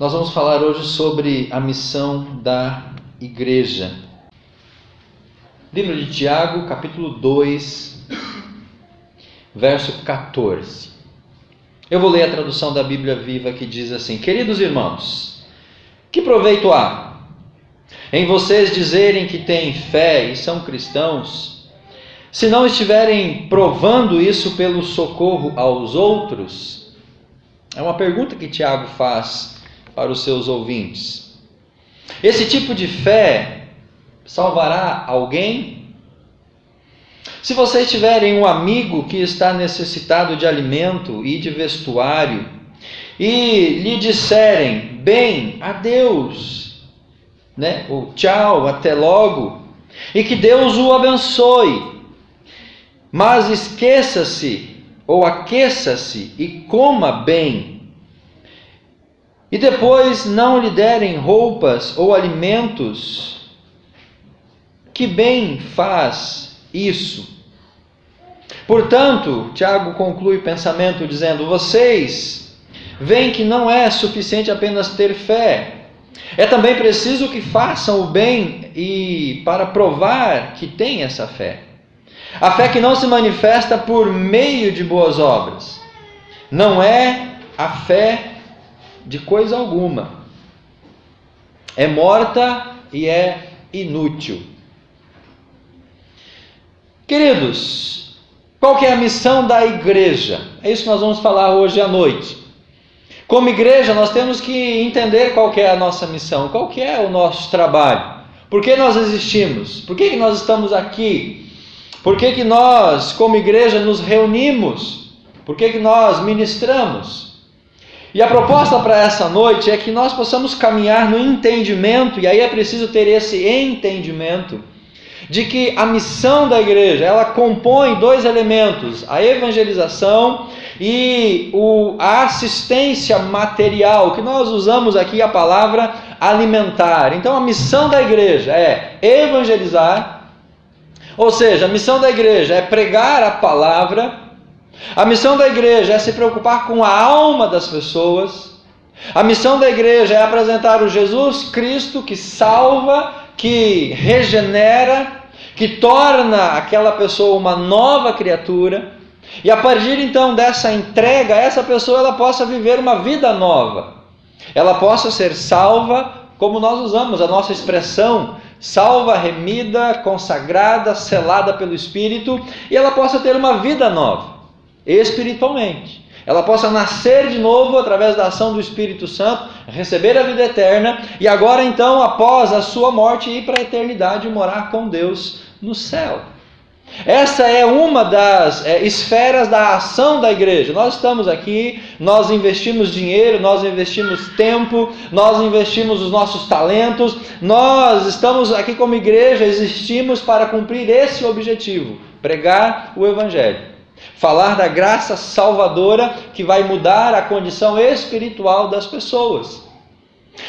Nós vamos falar hoje sobre a missão da igreja. Livro de Tiago, capítulo 2, verso 14. Eu vou ler a tradução da Bíblia Viva que diz assim: Queridos irmãos, que proveito há em vocês dizerem que têm fé e são cristãos, se não estiverem provando isso pelo socorro aos outros? É uma pergunta que Tiago faz para os seus ouvintes. Esse tipo de fé salvará alguém? Se vocês tiverem um amigo que está necessitado de alimento e de vestuário, e lhe disserem, bem, adeus, ou tchau, até logo, e que Deus o abençoe, mas esqueça-se, ou aqueça-se e coma bem, e depois não lhe derem roupas ou alimentos, que bem faz isso? Portanto, Tiago conclui o pensamento dizendo: vocês veem que não é suficiente apenas ter fé, é também preciso que façam o bem e para provar que têm essa fé. A fé que não se manifesta por meio de boas obras não é a fé de coisa alguma. É morta e é inútil. Queridos, qual que é a missão da igreja? É isso que nós vamos falar hoje à noite. Como igreja, nós temos que entender qual que é a nossa missão, qual que é o nosso trabalho. Por que nós existimos? Por que nós estamos aqui? Por que nós, como igreja, nos reunimos? Por que nós ministramos? E a proposta para essa noite é que nós possamos caminhar no entendimento, e aí é preciso ter esse entendimento, de que a missão da igreja, ela compõe dois elementos: a evangelização e a assistência material, que nós usamos aqui a palavra alimentar. Então a missão da igreja é evangelizar, ou seja, a missão da igreja é pregar a palavra. A missão da igreja é se preocupar com a alma das pessoas. A missão da igreja é apresentar o Jesus Cristo que salva, que regenera, que torna aquela pessoa uma nova criatura. E a partir então dessa entrega, essa pessoa ela possa viver uma vida nova. Ela possa ser salva, como nós usamos a nossa expressão, salva, remida, consagrada, selada pelo Espírito, e ela possa ter uma vida nova, espiritualmente. Ela possa nascer de novo através da ação do Espírito Santo, receber a vida eterna, e agora então, após a sua morte, ir para a eternidade e morar com Deus no céu. Essa é uma das esferas da ação da igreja. Nós estamos aqui, nós investimos dinheiro, nós investimos tempo, nós investimos os nossos talentos, nós estamos aqui como igreja, existimos para cumprir esse objetivo: pregar o Evangelho. Falar da graça salvadora que vai mudar a condição espiritual das pessoas.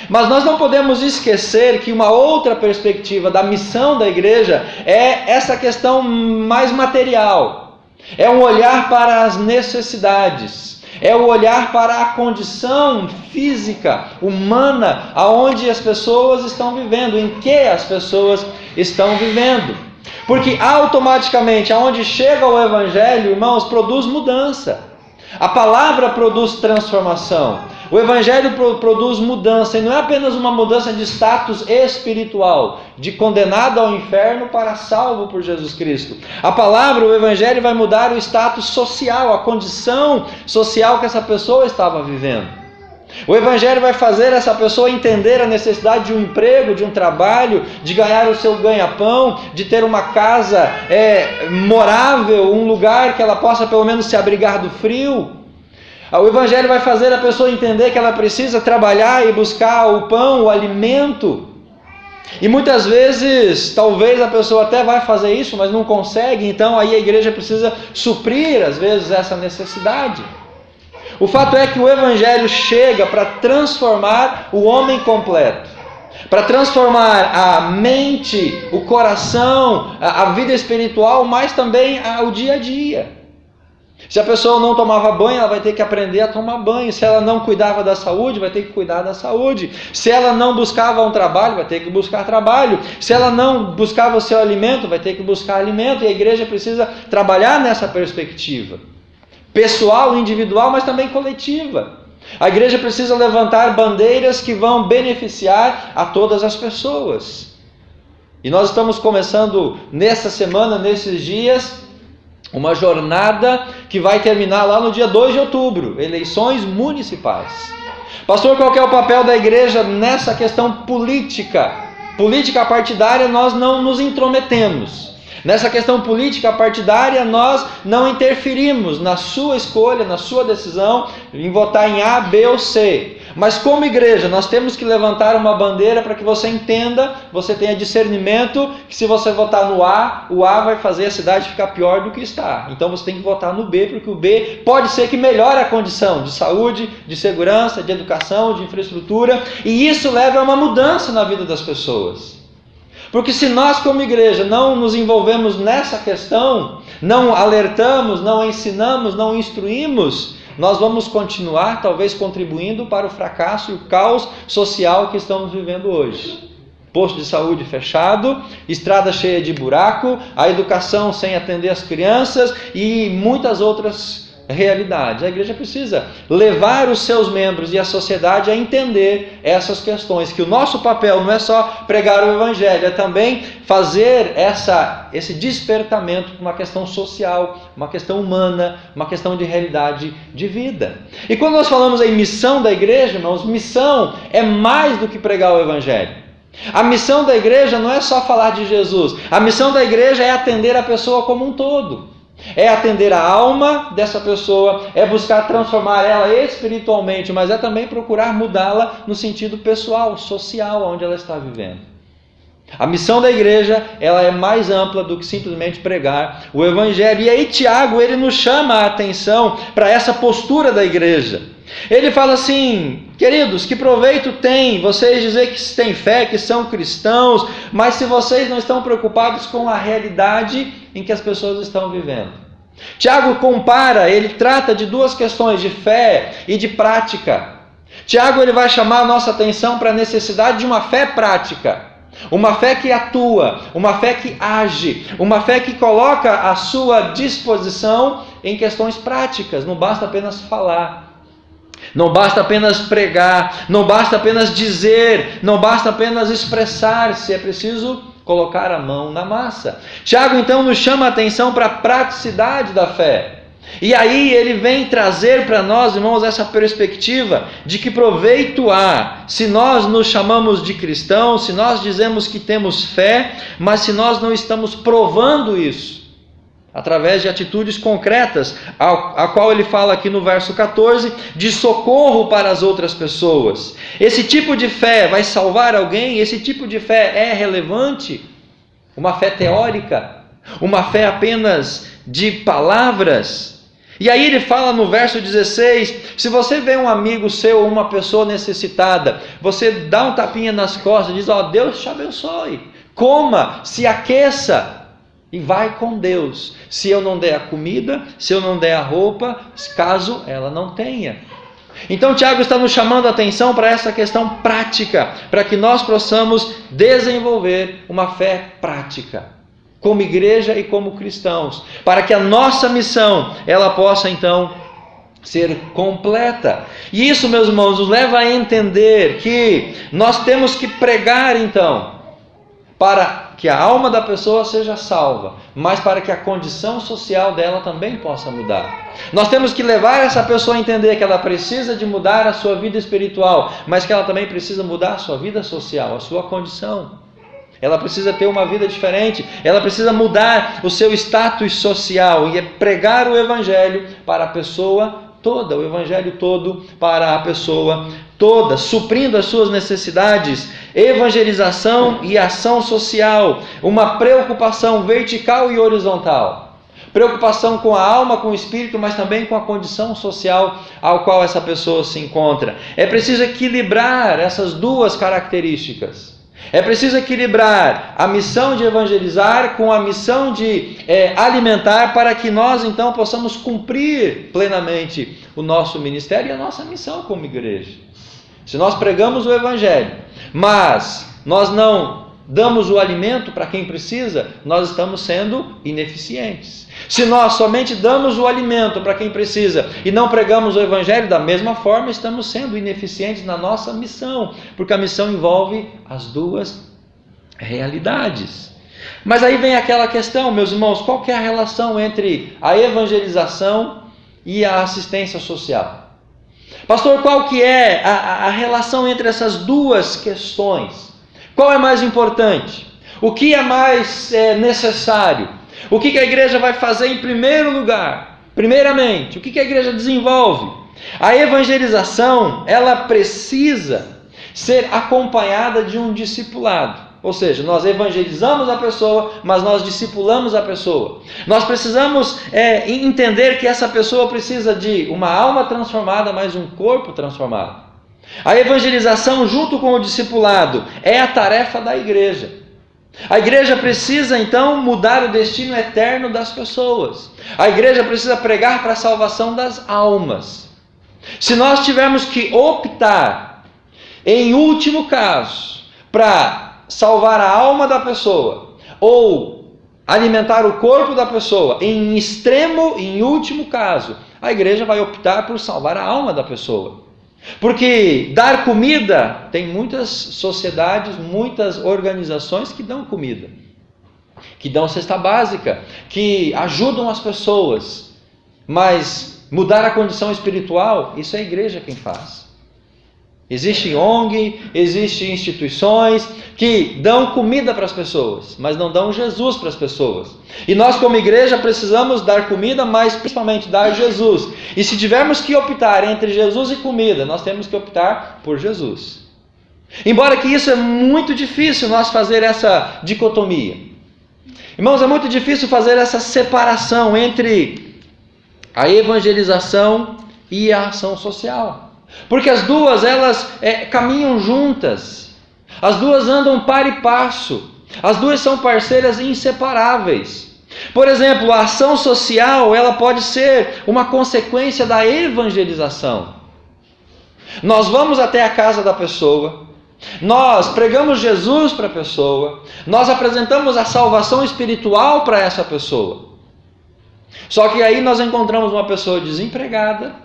Mas nós não podemos esquecer que uma outra perspectiva da missão da igreja é essa questão mais material. É um olhar para as necessidades. É o olhar para a condição física, humana, aonde as pessoas estão vivendo, em que as pessoas estão vivendo. Porque automaticamente, aonde chega o Evangelho, irmãos, produz mudança. A palavra produz transformação. O Evangelho produz mudança, e não é apenas uma mudança de status espiritual, de condenado ao inferno para salvo por Jesus Cristo. A palavra, o Evangelho, vai mudar o status social, a condição social que essa pessoa estava vivendo. O Evangelho vai fazer essa pessoa entender a necessidade de um emprego, de um trabalho, de ganhar o seu ganha-pão, de ter uma casa morável, um lugar que ela possa pelo menos se abrigar do frio. O Evangelho vai fazer a pessoa entender que ela precisa trabalhar e buscar o pão, o alimento. E muitas vezes, talvez a pessoa até vai fazer isso, mas não consegue, então aí a igreja precisa suprir às vezes essa necessidade. O fato é que o Evangelho chega para transformar o homem completo, para transformar a mente, o coração, a vida espiritual, mas também o dia a dia. Se a pessoa não tomava banho, ela vai ter que aprender a tomar banho. Se ela não cuidava da saúde, vai ter que cuidar da saúde. Se ela não buscava um trabalho, vai ter que buscar trabalho. Se ela não buscava o seu alimento, vai ter que buscar alimento. E a igreja precisa trabalhar nessa perspectiva pessoal, individual, mas também coletiva. A igreja precisa levantar bandeiras que vão beneficiar a todas as pessoas. E nós estamos começando nessa semana, nesses dias, uma jornada que vai terminar lá no dia 2 de outubro, eleições municipais. Pastor, qual que é o papel da igreja nessa questão política? Política partidária nós não nos intrometemos. Nessa questão política partidária, nós não interferimos na sua escolha, na sua decisão, em votar em A, B ou C. Mas como igreja, nós temos que levantar uma bandeira para que você entenda, você tenha discernimento, que se você votar no A, o A vai fazer a cidade ficar pior do que está. Então você tem que votar no B, porque o B pode ser que melhore a condição de saúde, de segurança, de educação, de infraestrutura, e isso leva a uma mudança na vida das pessoas. Porque se nós como igreja não nos envolvemos nessa questão, não alertamos, não ensinamos, não instruímos, nós vamos continuar talvez contribuindo para o fracasso e o caos social que estamos vivendo hoje. Posto de saúde fechado, estrada cheia de buraco, a educação sem atender as crianças e muitas outras realidades. A igreja precisa levar os seus membros e a sociedade a entender essas questões, que o nosso papel não é só pregar o evangelho, é também fazer esse despertamento para uma questão social, uma questão humana, uma questão de realidade de vida. E quando nós falamos em missão da igreja, irmãos, missão é mais do que pregar o evangelho. A missão da igreja não é só falar de Jesus, a missão da igreja é atender a pessoa como um todo. É atender a alma dessa pessoa, é buscar transformar ela espiritualmente, mas é também procurar mudá-la no sentido pessoal, social, onde ela está vivendo. A missão da igreja, ela é mais ampla do que simplesmente pregar o evangelho. E aí Tiago, ele nos chama a atenção para essa postura da igreja. Ele fala assim: queridos, que proveito tem vocês dizer que têm fé, que são cristãos, mas se vocês não estão preocupados com a realidade em que as pessoas estão vivendo. Tiago compara, ele trata de duas questões, de fé e de prática. Tiago, ele vai chamar a nossa atenção para a necessidade de uma fé prática. Uma fé que atua, uma fé que age, uma fé que coloca a sua disposição em questões práticas. Não basta apenas falar, não basta apenas pregar, não basta apenas dizer, não basta apenas expressar-se, é preciso colocar a mão na massa. Tiago então nos chama a atenção para a praticidade da fé. E aí ele vem trazer para nós, irmãos, essa perspectiva de que proveito há se nós nos chamamos de cristãos, se nós dizemos que temos fé, mas se nós não estamos provando isso através de atitudes concretas, a qual ele fala aqui no verso 14, de socorro para as outras pessoas. Esse tipo de fé vai salvar alguém? Esse tipo de fé é relevante? Uma fé teórica? Uma fé apenas de palavras? E aí ele fala no verso 16, se você vê um amigo seu ou uma pessoa necessitada, você dá um tapinha nas costas e diz: ó, Deus te abençoe, coma, se aqueça e vai com Deus. Se eu não der a comida, se eu não der a roupa, caso ela não tenha. Então Tiago está nos chamando a atenção para essa questão prática, para que nós possamos desenvolver uma fé prática como igreja e como cristãos, para que a nossa missão, ela possa então ser completa. E isso, meus irmãos, nos leva a entender que nós temos que pregar então, para que a alma da pessoa seja salva, mas para que a condição social dela também possa mudar. Nós temos que levar essa pessoa a entender que ela precisa de mudar a sua vida espiritual, mas que ela também precisa mudar a sua vida social, a sua condição. Ela precisa ter uma vida diferente, ela precisa mudar o seu status social, e é pregar o evangelho para a pessoa toda, o evangelho todo para a pessoa toda, suprindo as suas necessidades, evangelização e ação social, uma preocupação vertical e horizontal, preocupação com a alma, com o espírito, mas também com a condição social ao qual essa pessoa se encontra. É preciso equilibrar essas duas características. É preciso equilibrar a missão de evangelizar com a missão de alimentar, para que nós então possamos cumprir plenamente o nosso ministério e a nossa missão como igreja. Se nós pregamos o evangelho, mas nós não damos o alimento para quem precisa, nós estamos sendo ineficientes. Se nós somente damos o alimento para quem precisa e não pregamos o evangelho, da mesma forma estamos sendo ineficientes na nossa missão, porque a missão envolve as duas realidades. Mas aí vem aquela questão, meus irmãos, qual que é a relação entre a evangelização e a assistência social? Pastor, qual que é a relação entre essas duas questões? Qual é mais importante? O que é mais necessário? O que a igreja vai fazer em primeiro lugar? Primeiramente, o que a igreja desenvolve? A evangelização, ela precisa ser acompanhada de um discipulado. Ou seja, nós evangelizamos a pessoa, mas nós discipulamos a pessoa. Nós precisamos entender que essa pessoa precisa de uma alma transformada, mas um corpo transformado. A evangelização junto com o discipulado é a tarefa da igreja. A igreja precisa então mudar o destino eterno das pessoas. A igreja precisa pregar para a salvação das almas. Se nós tivermos que optar, em último caso, para salvar a alma da pessoa ou alimentar o corpo da pessoa, em extremo e em último caso, a igreja vai optar por salvar a alma da pessoa. Porque dar comida, tem muitas sociedades, muitas organizações que dão comida, que dão cesta básica, que ajudam as pessoas, mas mudar a condição espiritual, isso é a igreja quem faz. Existe ONG, existem instituições que dão comida para as pessoas, mas não dão Jesus para as pessoas. E nós como igreja precisamos dar comida, mas principalmente dar Jesus. E se tivermos que optar entre Jesus e comida, nós temos que optar por Jesus. Embora que isso é muito difícil nós fazer essa dicotomia. Irmãos, é muito difícil fazer essa separação entre a evangelização e a ação social. Porque as duas, elas caminham juntas. As duas andam par e passo. As duas são parceiras inseparáveis. Por exemplo, a ação social, ela pode ser uma consequência da evangelização. Nós vamos até a casa da pessoa, nós pregamos Jesus para a pessoa, nós apresentamos a salvação espiritual para essa pessoa. Só que aí nós encontramos uma pessoa desempregada,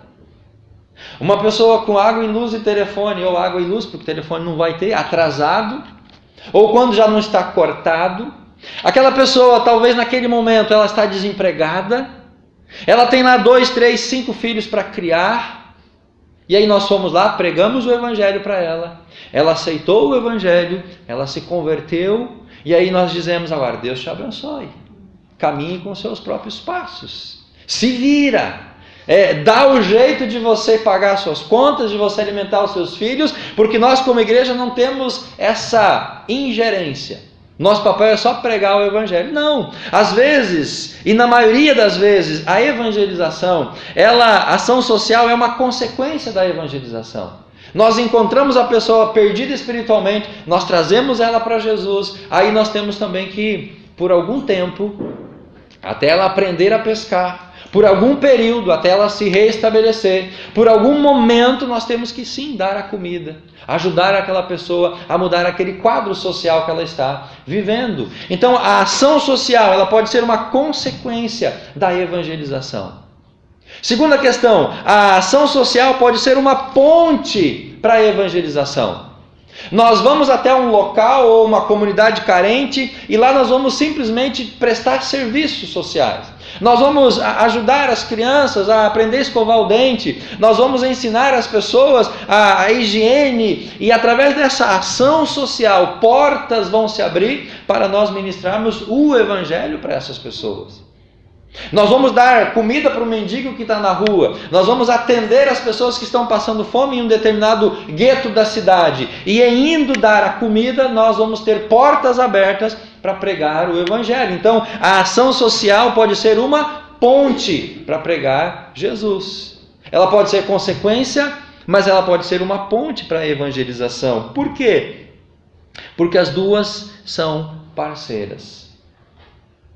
uma pessoa com água e luz e telefone, ou água e luz, porque o telefone não vai ter, atrasado, ou quando já não está cortado. Aquela pessoa, talvez naquele momento, ela está desempregada, ela tem lá 2, 3, 5 filhos para criar, e aí nós fomos lá, pregamos o evangelho para ela, ela aceitou o evangelho, ela se converteu, e aí nós dizemos agora, Deus te abençoe, caminhe com seus próprios passos, se vira. Dá o jeito de você pagar suas contas, de você alimentar os seus filhos, porque nós como igreja não temos essa ingerência. Nosso papel é só pregar o evangelho. Não, às vezes, e na maioria das vezes, a evangelização, a ação social é uma consequência da evangelização. Nós encontramos a pessoa perdida espiritualmente, nós trazemos ela para Jesus, aí nós temos também que, por algum tempo, até ela aprender a pescar, por algum período, até ela se reestabelecer, por algum momento nós temos que sim dar a comida, ajudar aquela pessoa a mudar aquele quadro social que ela está vivendo. Então a ação social, ela pode ser uma consequência da evangelização. Segunda questão, a ação social pode ser uma ponte para a evangelização. Nós vamos até um local ou uma comunidade carente e lá nós vamos simplesmente prestar serviços sociais. Nós vamos ajudar as crianças a aprender a escovar o dente. Nós vamos ensinar as pessoas a higiene. E através dessa ação social, portas vão se abrir para nós ministrarmos o evangelho para essas pessoas. Nós vamos dar comida para o mendigo que está na rua. Nós vamos atender as pessoas que estão passando fome em um determinado gueto da cidade. E em indo dar a comida, nós vamos ter portas abertas para pregar o evangelho. Então, a ação social pode ser uma ponte para pregar Jesus. Ela pode ser consequência, mas ela pode ser uma ponte para a evangelização. Por quê? porque as duas são parceiras.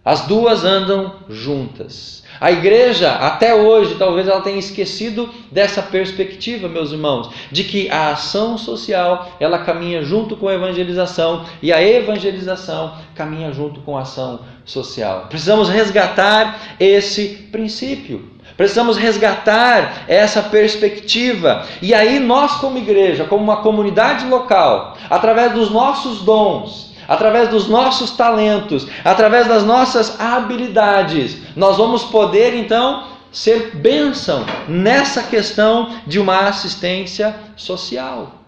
As duas andam juntas. A igreja, até hoje, talvez ela tenha esquecido dessa perspectiva, meus irmãos, de que a ação social, ela caminha junto com a evangelização, e a evangelização caminha junto com a ação social. Precisamos resgatar esse princípio. Precisamos resgatar essa perspectiva. E aí nós, como igreja, como uma comunidade local, através dos nossos dons, através dos nossos talentos, através das nossas habilidades, nós vamos poder então ser bênção nessa questão de uma assistência social.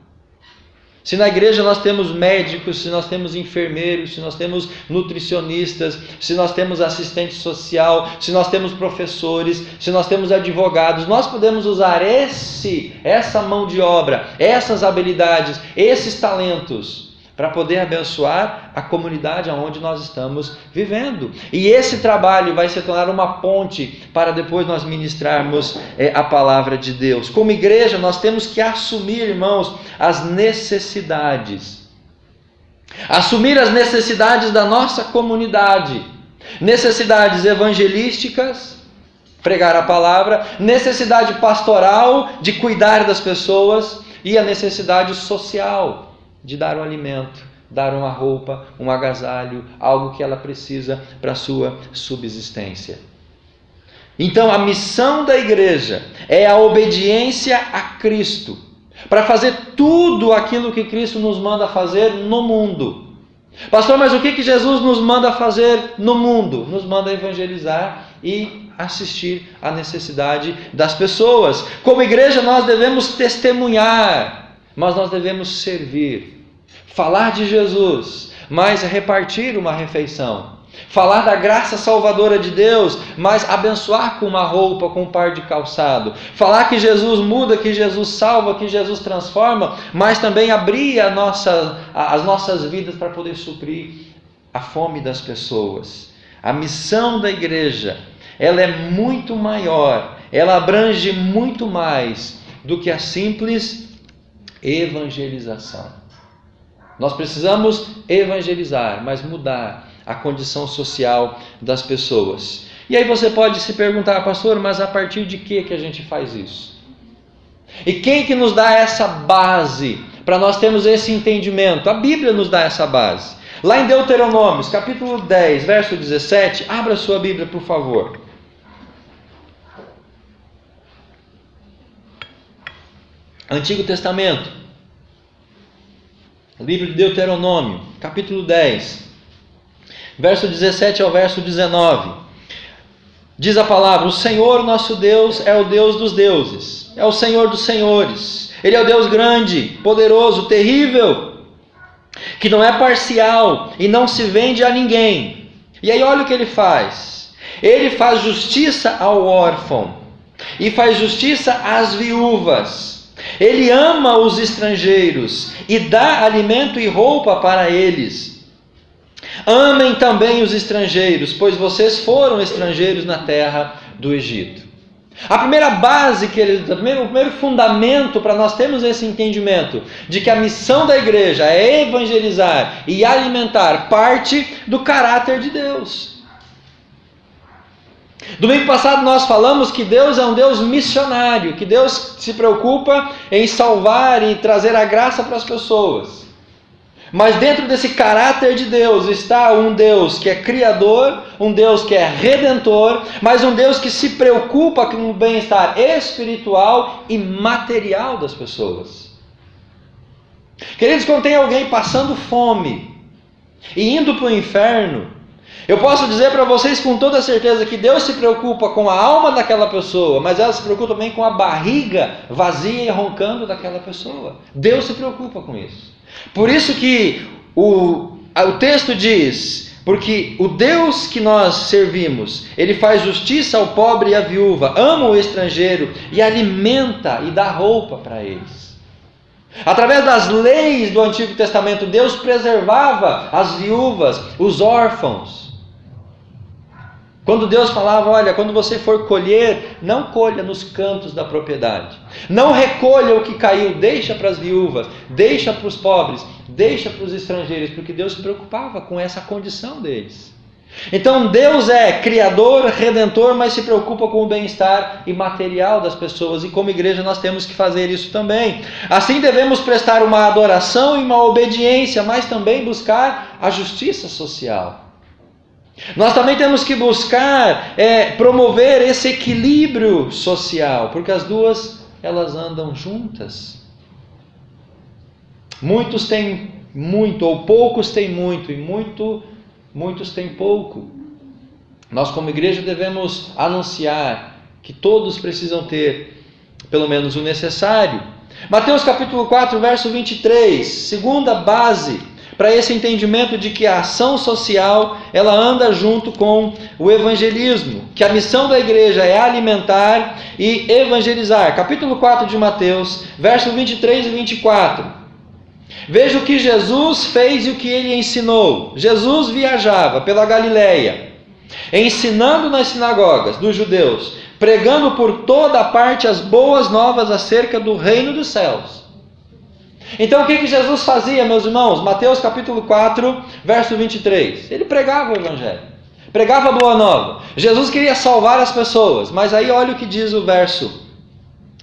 Se na igreja nós temos médicos, se nós temos enfermeiros, se nós temos nutricionistas, se nós temos assistente social, se nós temos professores, se nós temos advogados, nós podemos usar essa mão de obra, essas habilidades, esses talentos, para poder abençoar a comunidade onde nós estamos vivendo. E esse trabalho vai se tornar uma ponte para depois nós ministrarmos a palavra de Deus. Como igreja, nós temos que assumir, irmãos, as necessidades. Assumir as necessidades da nossa comunidade. Necessidades evangelísticas, pregar a palavra, necessidade pastoral, de cuidar das pessoas, e a necessidade social, de dar um alimento, dar uma roupa, um agasalho, algo que ela precisa para a sua subsistência. Então a missão da igreja é a obediência a Cristo, para fazer tudo aquilo que Cristo nos manda fazer no mundo. Pastor, mas o que Jesus nos manda fazer no mundo? Nos manda evangelizar e assistir à necessidade das pessoas. Como igreja nós devemos testemunhar, mas nós devemos servir. Falar de Jesus, mas repartir uma refeição. Falar da graça salvadora de Deus, mas abençoar com uma roupa, com um par de calçado. Falar que Jesus muda, que Jesus salva, que Jesus transforma, mas também abrir as nossas vidas para poder suprir a fome das pessoas. A missão da igreja, ela é muito maior, ela abrange muito mais do que a simples evangelização. Nós precisamos evangelizar, mas mudar a condição social das pessoas. E aí você pode se perguntar, pastor, mas a partir de que a gente faz isso? E quem que nos dá essa base para nós termos esse entendimento? A Bíblia nos dá essa base. Lá em Deuteronômio, capítulo 10, verso 17, abra sua Bíblia, por favor. Antigo Testamento. Livro de Deuteronômio, capítulo 10, verso 17 ao verso 19. Diz a palavra: o Senhor nosso Deus é o Deus dos deuses, é o Senhor dos senhores. Ele é o Deus grande, poderoso, terrível, que não é parcial e não se vende a ninguém. E aí olha o que ele faz. Ele faz justiça ao órfão e faz justiça às viúvas. Ele ama os estrangeiros e dá alimento e roupa para eles. Amem também os estrangeiros, pois vocês foram estrangeiros na terra do Egito. A primeira base, o primeiro fundamento para nós termos esse entendimento de que a missão da igreja é evangelizar e alimentar, parte do caráter de Deus. Domingo passado nós falamos que Deus é um Deus missionário, que Deus se preocupa em salvar e trazer a graça para as pessoas. Mas dentro desse caráter de Deus está um Deus que é criador, um Deus que é redentor, mas um Deus que se preocupa com o bem-estar espiritual e material das pessoas. Queridos, quando tem alguém passando fome e indo para o inferno, eu posso dizer para vocês com toda certeza que Deus se preocupa com a alma daquela pessoa, mas ela se preocupa também com a barriga vazia e roncando daquela pessoa. Deus se preocupa com isso. Por isso que o texto diz, porque o Deus que nós servimos, Ele faz justiça ao pobre e à viúva, ama o estrangeiro e alimenta e dá roupa para eles. Através das leis do Antigo Testamento, Deus preservava as viúvas, os órfãos. Quando Deus falava, olha, quando você for colher, não colha nos cantos da propriedade. Não recolha o que caiu, deixa para as viúvas, deixa para os pobres, deixa para os estrangeiros, porque Deus se preocupava com essa condição deles. Então Deus é criador, redentor, mas se preocupa com o bem-estar imaterial das pessoas, e como igreja nós temos que fazer isso também. Assim devemos prestar uma adoração e uma obediência, mas também buscar a justiça social. Nós também temos que buscar promover esse equilíbrio social, porque as duas elas andam juntas. Muitos têm muito, ou poucos têm muito, e muitos têm pouco. Nós como igreja devemos anunciar que todos precisam ter pelo menos o necessário. Mateus capítulo 4, verso 23, segunda base para esse entendimento de que a ação social ela anda junto com o evangelismo, que a missão da igreja é alimentar e evangelizar. Capítulo 4 de Mateus, verso 23 e 24. Veja o que Jesus fez e o que ele ensinou. Jesus viajava pela Galileia, ensinando nas sinagogas dos judeus, pregando por toda a parte as boas novas acerca do reino dos céus. Então o que Jesus fazia, meus irmãos? Mateus capítulo 4, verso 23. Ele pregava o evangelho, pregava a boa nova. Jesus queria salvar as pessoas, mas aí olha o que diz o verso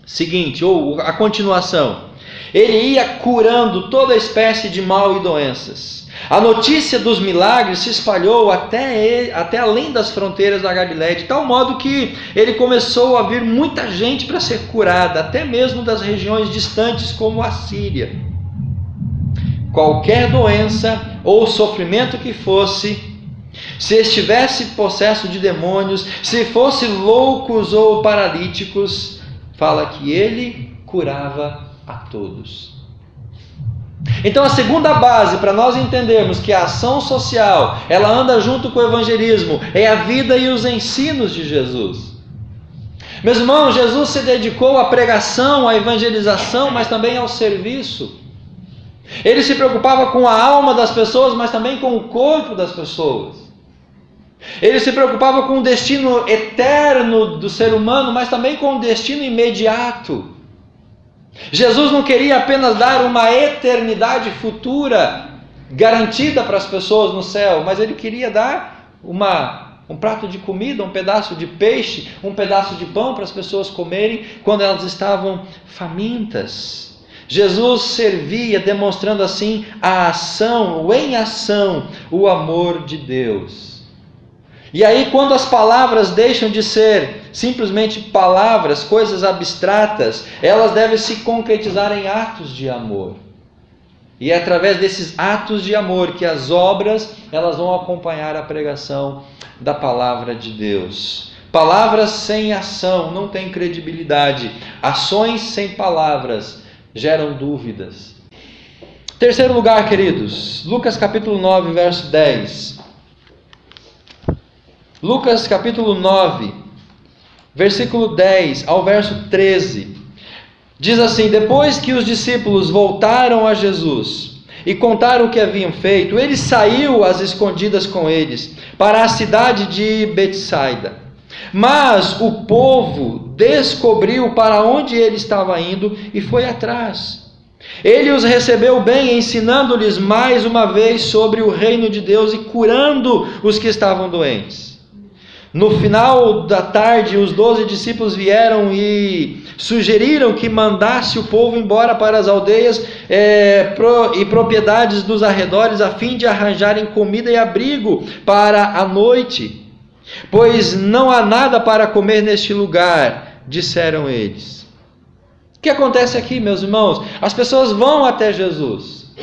seguinte, ou a continuação. Ele ia curando toda espécie de mal e doenças. A notícia dos milagres se espalhou até além das fronteiras da Galiléia, de tal modo que ele começou a vir muita gente para ser curada, até mesmo das regiões distantes como a Síria. Qualquer doença ou sofrimento que fosse, se estivesse possesso de demônios, se fosse loucos ou paralíticos, fala que ele curava a todos. Então a segunda base para nós entendermos que a ação social ela anda junto com o evangelismo é a vida e os ensinos de Jesus. Meus irmãos, Jesus se dedicou à pregação, à evangelização, mas também ao serviço. Ele se preocupava com a alma das pessoas, mas também com o corpo das pessoas. Ele se preocupava com o destino eterno do ser humano, mas também com o destino imediato. Jesus não queria apenas dar uma eternidade futura garantida para as pessoas no céu, mas ele queria dar um prato de comida, um pedaço de peixe, um pedaço de pão para as pessoas comerem quando elas estavam famintas. Jesus servia demonstrando assim a ação, ou em ação, o amor de Deus. E aí quando as palavras deixam de ser simplesmente palavras, coisas abstratas, elas devem se concretizar em atos de amor. E é através desses atos de amor que as obras elas vão acompanhar a pregação da palavra de Deus. Palavras sem ação não têm credibilidade. Ações sem palavras geram dúvidas. Terceiro lugar, queridos, Lucas capítulo 9, verso 10. Lucas capítulo 9, versículo 10 ao verso 13. Diz assim: depois que os discípulos voltaram a Jesus e contaram o que haviam feito, ele saiu às escondidas com eles para a cidade de Betsaida. Mas o povo descobriu para onde ele estava indo e foi atrás. Ele os recebeu bem, ensinando-lhes mais uma vez sobre o reino de Deus e curando os que estavam doentes. No final da tarde, os 12 discípulos vieram e sugeriram que mandasse o povo embora para as aldeias e propriedades dos arredores, a fim de arranjarem comida e abrigo para a noite. Pois não há nada para comer neste lugar, disseram eles. O que acontece aqui, meus irmãos? As pessoas vão até Jesus.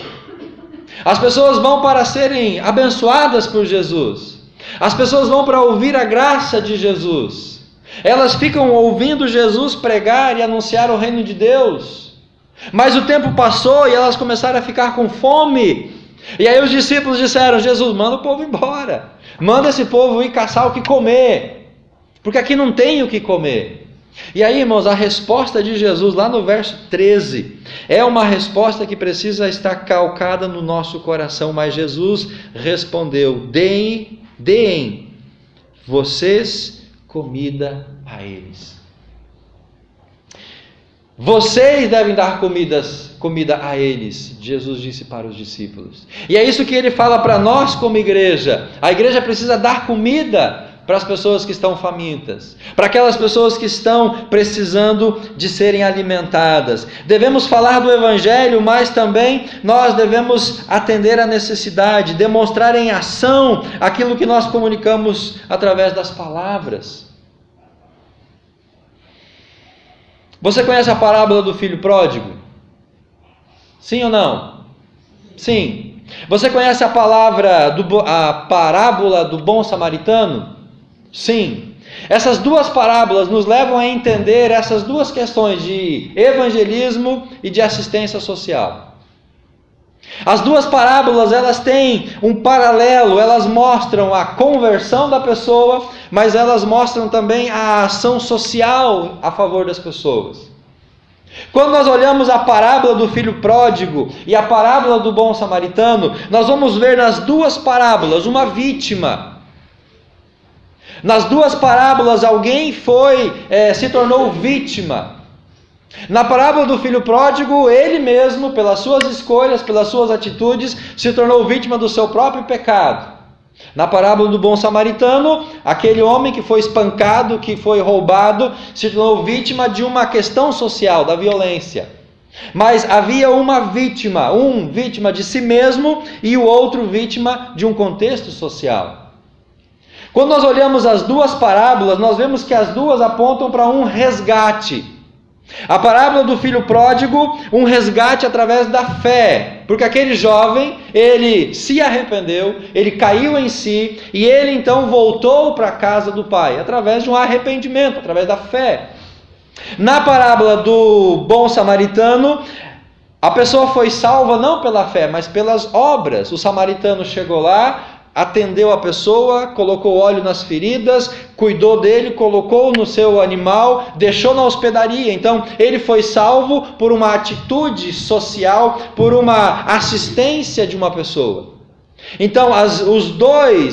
As pessoas vão para serem abençoadas por Jesus. As pessoas vão para ouvir a graça de Jesus. Elas ficam ouvindo Jesus pregar e anunciar o reino de Deus. Mas o tempo passou e elas começaram a ficar com fome. E aí os discípulos disseram: Jesus, manda o povo embora. Manda esse povo ir caçar o que comer. Porque aqui não tem o que comer. E aí, irmãos, a resposta de Jesus lá no verso 13 é uma resposta que precisa estar calcada no nosso coração. Mas Jesus respondeu: deem vocês comida a eles. Vocês devem dar comida a eles, Jesus disse para os discípulos. E é isso que ele fala para nós como igreja. A igreja precisa dar comida para as pessoas que estão famintas, para aquelas pessoas que estão precisando de serem alimentadas. Devemos falar do Evangelho, mas também nós devemos atender à necessidade, demonstrar em ação aquilo que nós comunicamos através das palavras. Você conhece a parábola do filho pródigo? Sim ou não? Sim. Você conhece a parábola do bom samaritano? Sim. Essas duas parábolas nos levam a entender essas duas questões de evangelismo e de assistência social. As duas parábolas, elas têm um paralelo, elas mostram a conversão da pessoa, mas elas mostram também a ação social a favor das pessoas. Quando nós olhamos a parábola do filho pródigo e a parábola do bom samaritano, nós vamos ver nas duas parábolas uma vítima. Nas duas parábolas, alguém se tornou vítima. Na parábola do filho pródigo, ele mesmo, pelas suas escolhas, pelas suas atitudes, se tornou vítima do seu próprio pecado. Na parábola do bom samaritano, aquele homem que foi espancado, que foi roubado, se tornou vítima de uma questão social, da violência. Mas havia uma vítima, um vítima de si mesmo e o outro vítima de um contexto social. Quando nós olhamos as duas parábolas, nós vemos que as duas apontam para um resgate. A parábola do filho pródigo, um resgate através da fé, porque aquele jovem, ele se arrependeu, ele caiu em si, e ele então voltou para a casa do pai, através de um arrependimento, através da fé. Na parábola do bom samaritano, a pessoa foi salva não pela fé, mas pelas obras. O samaritano chegou lá, atendeu a pessoa, colocou óleo nas feridas, cuidou dele, colocou no seu animal, deixou na hospedaria. Então ele foi salvo por uma atitude social, por uma assistência de uma pessoa. Então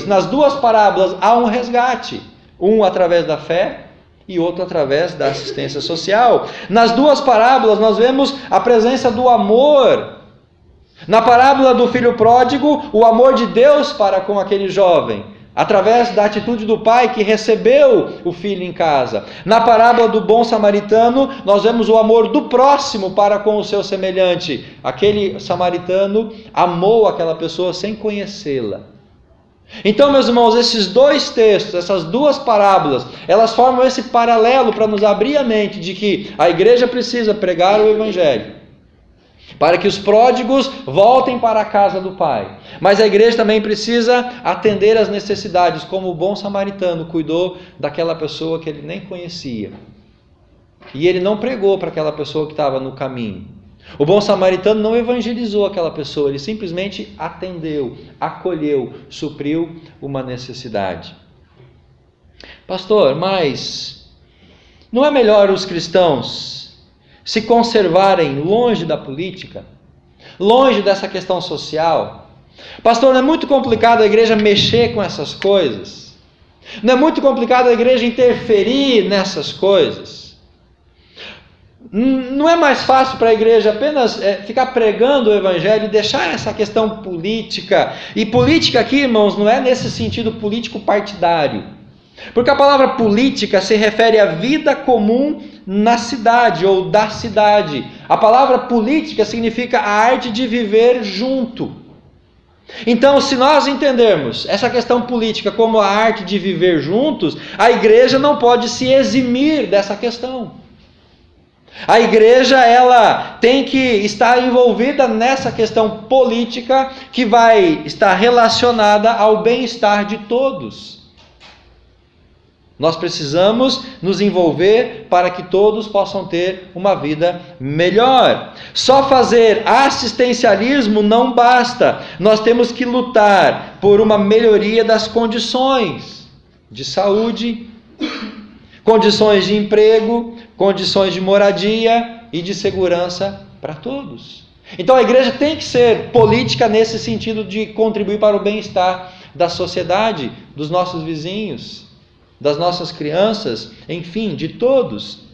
nas duas parábolas há um resgate, um através da fé e outro através da assistência social. Nas duas parábolas nós vemos a presença do amor. Na parábola do filho pródigo, o amor de Deus para com aquele jovem, através da atitude do pai que recebeu o filho em casa. Na parábola do bom samaritano, nós vemos o amor do próximo para com o seu semelhante. Aquele samaritano amou aquela pessoa sem conhecê-la. Então, meus irmãos, esses dois textos, essas duas parábolas, elas formam esse paralelo para nos abrir a mente de que a igreja precisa pregar o Evangelho, para que os pródigos voltem para a casa do Pai. Mas a igreja também precisa atender às necessidades, como o bom samaritano cuidou daquela pessoa que ele nem conhecia. E ele não pregou para aquela pessoa que estava no caminho. O bom samaritano não evangelizou aquela pessoa, ele simplesmente atendeu, acolheu, supriu uma necessidade. Pastor, mas não é melhor os cristãos se conservarem longe da política, longe dessa questão social? Pastor, não é muito complicado a igreja mexer com essas coisas? Não é muito complicado a igreja interferir nessas coisas? Não é mais fácil para a igreja apenas ficar pregando o Evangelho e deixar essa questão política? E política aqui, irmãos, não é nesse sentido político partidário. Porque a palavra política se refere à vida comum na cidade ou da cidade. A palavra política significa a arte de viver junto. Então, se nós entendermos essa questão política como a arte de viver juntos, a igreja não pode se eximir dessa questão. A igreja, ela tem que estar envolvida nessa questão política que vai estar relacionada ao bem-estar de todos. Nós precisamos nos envolver para que todos possam ter uma vida melhor. Só fazer assistencialismo não basta. Nós temos que lutar por uma melhoria das condições de saúde, condições de emprego, condições de moradia e de segurança para todos. Então a igreja tem que ser política nesse sentido de contribuir para o bem-estar da sociedade, dos nossos vizinhos. das nossas crianças, enfim, de todos.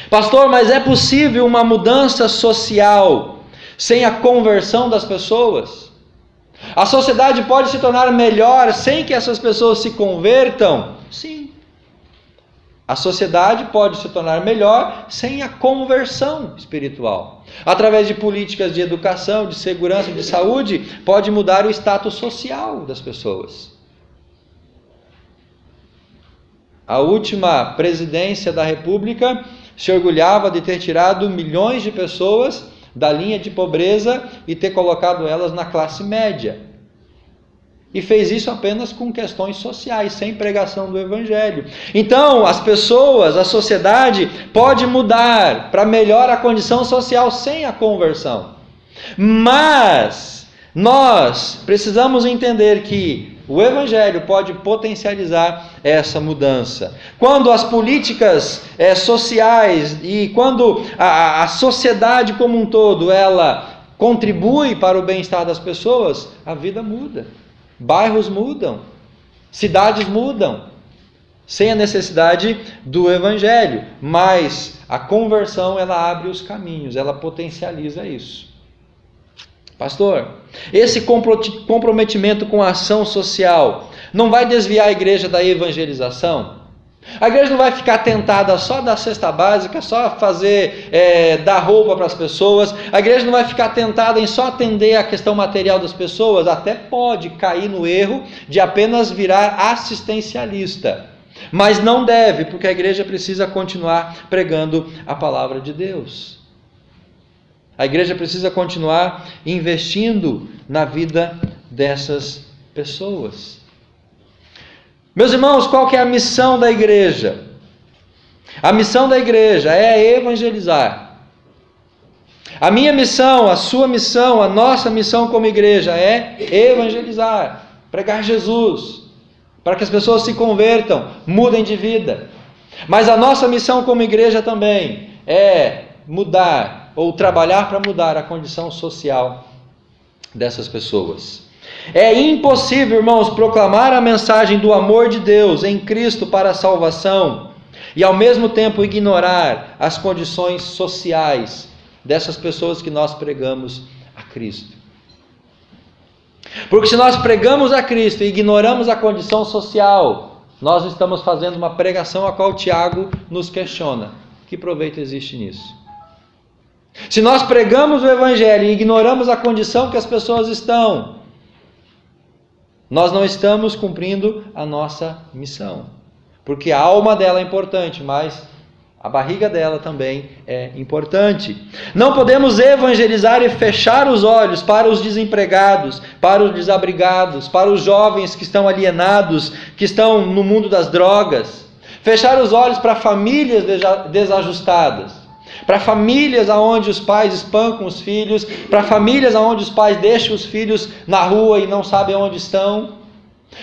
Pastor, mas é possível uma mudança social sem a conversão das pessoas? A sociedade pode se tornar melhor sem que essas pessoas se convertam? Sim. A sociedade pode se tornar melhor sem a conversão espiritual. Através de políticas de educação, de segurança, de saúde, pode mudar o status social das pessoas. A última presidência da República se orgulhava de ter tirado milhões de pessoas da linha de pobreza e ter colocado elas na classe média. E fez isso apenas com questões sociais, sem pregação do Evangelho. Então, as pessoas, a sociedade pode mudar para melhor a condição social sem a conversão. Mas nós precisamos entender que o Evangelho pode potencializar essa mudança. Quando as políticas sociais e quando a sociedade como um todo, ela contribui para o bem-estar das pessoas, a vida muda. Bairros mudam, cidades mudam, sem a necessidade do Evangelho. Mas a conversão, ela abre os caminhos, ela potencializa isso. Pastor, esse comprometimento com a ação social não vai desviar a igreja da evangelização? A igreja não vai ficar tentada só da cesta básica, só fazer, dar roupa para as pessoas. A igreja não vai ficar tentada em só atender a questão material das pessoas. Até pode cair no erro de apenas virar assistencialista. Mas não deve, porque a igreja precisa continuar pregando a palavra de Deus. A igreja precisa continuar investindo na vida dessas pessoas. Meus irmãos, qual que é a missão da igreja? A missão da igreja é evangelizar. A minha missão, a sua missão, a nossa missão como igreja é evangelizar, pregar Jesus, para que as pessoas se convertam, mudem de vida. Mas a nossa missão como igreja também é mudar, ou trabalhar para mudar a condição social dessas pessoas. É impossível, irmãos, proclamar a mensagem do amor de Deus em Cristo para a salvação e ao mesmo tempo ignorar as condições sociais dessas pessoas que nós pregamos a Cristo. Porque se nós pregamos a Cristo e ignoramos a condição social, nós estamos fazendo uma pregação a qual Tiago nos questiona. Que proveito existe nisso? Se nós pregamos o Evangelho e ignoramos a condição que as pessoas estão, nós não estamos cumprindo a nossa missão. Porque a alma dela é importante, mas a barriga dela também é importante. Não podemos evangelizar e fechar os olhos para os desempregados, para os desabrigados, para os jovens que estão alienados, que estão no mundo das drogas. Fechar os olhos para famílias desajustadas. Para famílias onde os pais espancam os filhos, para famílias onde os pais deixam os filhos na rua e não sabem onde estão.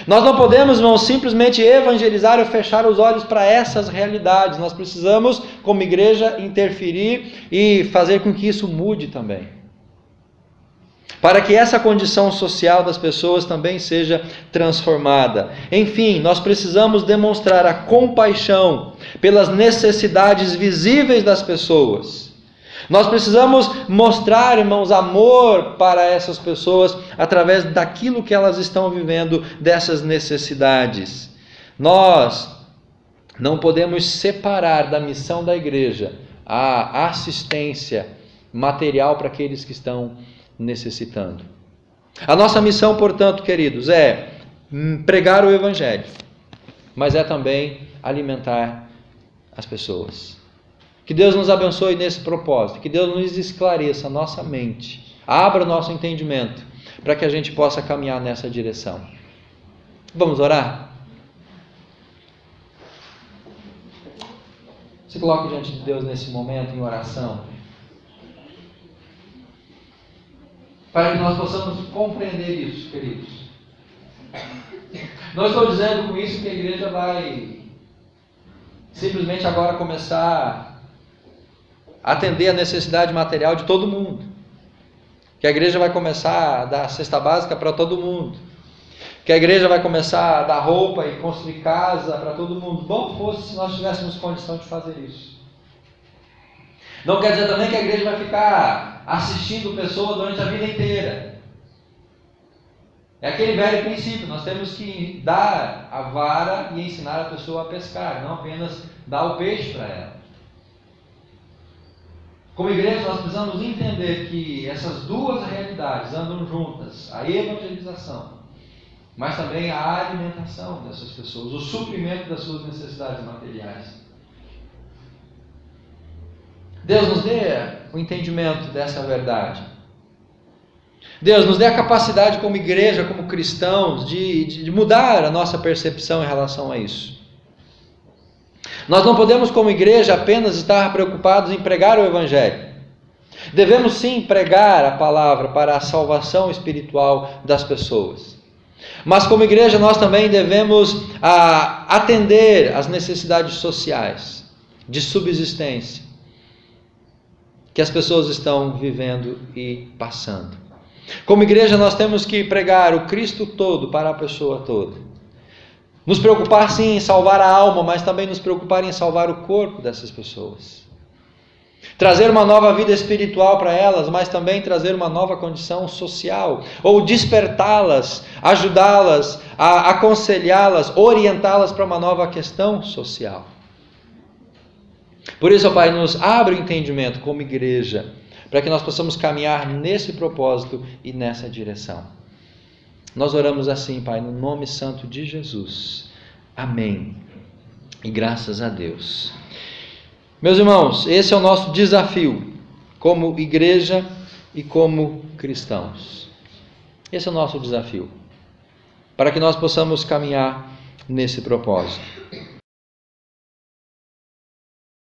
Nós não podemos, irmãos, simplesmente evangelizar ou fechar os olhos para essas realidades. Nós precisamos, como igreja, interferir e fazer com que isso mude também. Para que essa condição social das pessoas também seja transformada. Enfim, nós precisamos demonstrar a compaixão pelas necessidades visíveis das pessoas. Nós precisamos mostrar, irmãos, amor para essas pessoas através daquilo que elas estão vivendo, dessas necessidades. Nós não podemos separar da missão da igreja a assistência material para aqueles que estão necessitando. A nossa missão, portanto, queridos, é pregar o Evangelho, mas é também alimentar as pessoas. Que Deus nos abençoe nesse propósito, que Deus nos esclareça a nossa mente, abra o nosso entendimento, para que a gente possa caminhar nessa direção. Vamos orar? Se coloque diante de Deus nesse momento em oração, para que nós possamos compreender isso, queridos. Não estou dizendo com isso que a igreja vai simplesmente agora começar a atender a necessidade material de todo mundo. Que a igreja vai começar a dar cesta básica para todo mundo. Que a igreja vai começar a dar roupa e construir casa para todo mundo. Bom fosse se nós tivéssemos condição de fazer isso. Não quer dizer também que a igreja vai ficar assistindo pessoa durante a vida inteira. É aquele velho princípio, nós temos que dar a vara e ensinar a pessoa a pescar, não apenas dar o peixe para ela. Como igreja, nós precisamos entender que essas duas realidades andam juntas, a evangelização, mas também a alimentação dessas pessoas, o suprimento das suas necessidades materiais. Deus nos dê o entendimento dessa verdade. Deus nos dê a capacidade como igreja, como cristãos, de mudar a nossa percepção em relação a isso. Nós não podemos como igreja apenas estar preocupados em pregar o Evangelho. Devemos sim pregar a palavra para a salvação espiritual das pessoas. Mas como igreja nós também devemos atender às necessidades sociais, de subsistência, que as pessoas estão vivendo e passando. Como igreja nós temos que pregar o Cristo todo para a pessoa toda. Nos preocupar sim em salvar a alma, mas também nos preocupar em salvar o corpo dessas pessoas. Trazer uma nova vida espiritual para elas, mas também trazer uma nova condição social. Ou despertá-las, ajudá-las, aconselhá-las, orientá-las para uma nova questão social. Por isso, ó Pai, nos abre o entendimento como igreja, para que nós possamos caminhar nesse propósito e nessa direção. Nós oramos assim, Pai, no nome santo de Jesus. Amém. E graças a Deus. Meus irmãos, esse é o nosso desafio, como igreja e como cristãos. Esse é o nosso desafio, para que nós possamos caminhar nesse propósito.